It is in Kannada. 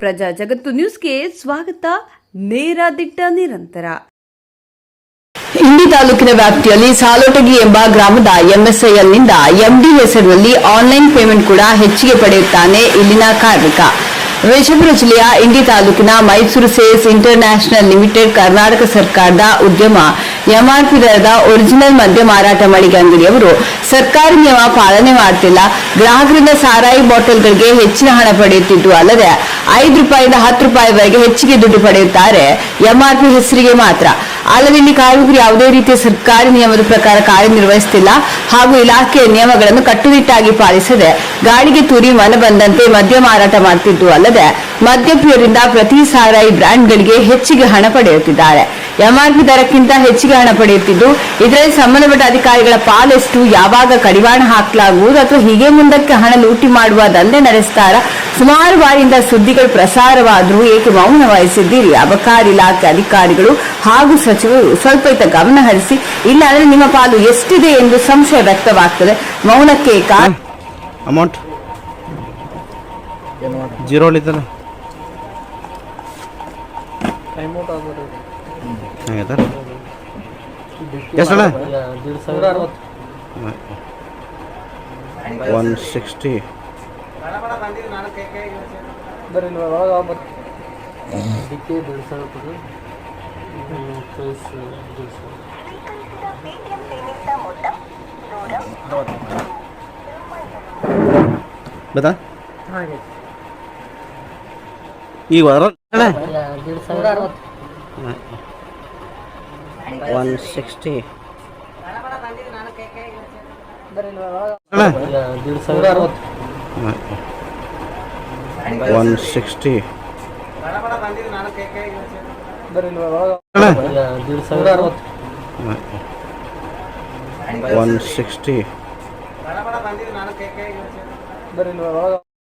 ಪ್ರಜಾ ಜಗತ್ತು ನ್ಯೂಸ್ಗೆ ಸ್ವಾಗತ. ನೇರ ದಿಟ್ಟ ನಿರಂತರ. ಇಂಡಿ ತಾಲೂಕಿನ ವ್ಯಾಪ್ತಿಯಲ್ಲಿ ಸಾಲೋಟಗಿ ಎಂಬ ಗ್ರಾಮದ ಎಂಎಸ್ಐಎಲ್ನಿಂದ ಎಂಡಿ ಹೆಸರಿನಲ್ಲಿ ಆನ್ಲೈನ್ ಪೇಮೆಂಟ್ ಕೂಡ ಹೆಚ್ಚಿಗೆ ಪಡೆಯುತ್ತಾನೆ ಇಲ್ಲಿನ ಕಾರ್ಮಿಕ. ವಿಜಯಪುರ ಜಿಲ್ಲೆಯ ಇಂಡಿ ತಾಲೂಕಿನ Mysuru sales international limited Karnataka ಸರ್ಕಾರದ ಉದ್ಯಮ ಎಂಆರ್ಪಿ ದರದ ಒರಿಜಿನಲ್ ಮದ್ಯ ಮಾರಾಟ ಮಳಿಗೆ ಅಂಗಡಿಯವರು ಸರ್ಕಾರಿ ನಿಯಮ ಪಾಲನೆ ಮಾಡುತ್ತಿಲ್ಲ. ಗ್ರಾಹಕರಿಂದ ಸಾರಾಯಿ ಬಾಟಲ್ಗಳಿಗೆ ಹೆಚ್ಚಿನ ಹಣ ಪಡೆಯುತ್ತಿದ್ದು ಅಲ್ಲದೆ ₹5 ₹10ವರೆಗೆ ಹೆಚ್ಚಿಗೆ ದುಡ್ಡು ಪಡೆಯುತ್ತಾರೆ. ಎಂಆರ್ಪಿ ಹೆಸರಿಗೆ ಮಾತ್ರ. ಅಲ್ಲದೆ ಇಲ್ಲಿ ಕಾರ್ಮಿಕರು ಯಾವುದೇ ರೀತಿಯ ಸರ್ಕಾರಿ ನಿಯಮದ ಪ್ರಕಾರ ಕಾರ್ಯನಿರ್ವಹಿಸುತ್ತಿಲ್ಲ ಹಾಗೂ ಇಲಾಖೆಯ ನಿಯಮಗಳನ್ನು ಕಟ್ಟುನಿಟ್ಟಾಗಿ ಪಾಲಿಸದೆ ಗಾಳಿಗೆ ತೂರಿ ಮನ ಬಂದಂತೆ ಮದ್ಯ ಮಾರಾಟ ಮಾಡುತ್ತಿದ್ದು ಅಲ್ಲದೆ ಮದ್ಯಪ್ರಿಯರಿಂದ ಪ್ರತಿ ಸಾರಾಯಿ ಬ್ರ್ಯಾಂಡ್ಗಳಿಗೆ ಹೆಚ್ಚಿಗೆ ಹಣ ಪಡೆಯುತ್ತಿದ್ದಾರೆ. ಎಂಆರ್ಪಿ ದರಕ್ಕಿಂತ ಹೆಚ್ಚಿಗೆ ಹಣ ಪಡೆಯುತ್ತಿದ್ದು ಇದರಲ್ಲಿ ಸಂಬಂಧಪಟ್ಟ ಅಧಿಕಾರಿಗಳ ಪಾಲೆಷ್ಟು, ಯಾವಾಗ ಕಡಿವಾಣ ಹಾಕಲಾಗುವುದು ಅಥವಾ ಹೀಗೆ ಮುಂದಕ್ಕೆ ಹಣ ಲೂಟಿ ಮಾಡುವ ದಂಧೆ ನಡೆಸುತ್ತಾರ? ಸುಮಾರು ಬಾರಿಯಿಂದ ಸುದ್ದಿಗಳು ಪ್ರಸಾರವಾದರೂ ಏಕೆ ಮೌನ ವಹಿಸಿದ್ದೀರಿ? ಅಬಕಾರಿ ಇಲಾಖೆ ಅಧಿಕಾರಿಗಳು ಹಾಗೂ ಸಚಿವರು ಸ್ವಲ್ಪ ಗಮನ ಹರಿಸಿ, ಇಲ್ಲಾಂದ್ರೆ ನಿಮ್ಮ ಪಾಲು ಎಷ್ಟಿದೆ ಎಂದು ಸಂಶಯ ವ್ಯಕ್ತವಾಗ್ತದೆ. ಮೌನಕ್ಕೆ ಅಮೌಂಟ್ ಜೀರೋ ಇದ್ದಲ್ಲ ಎಷ್ಟು 160 बता ಈಗ 160 160 160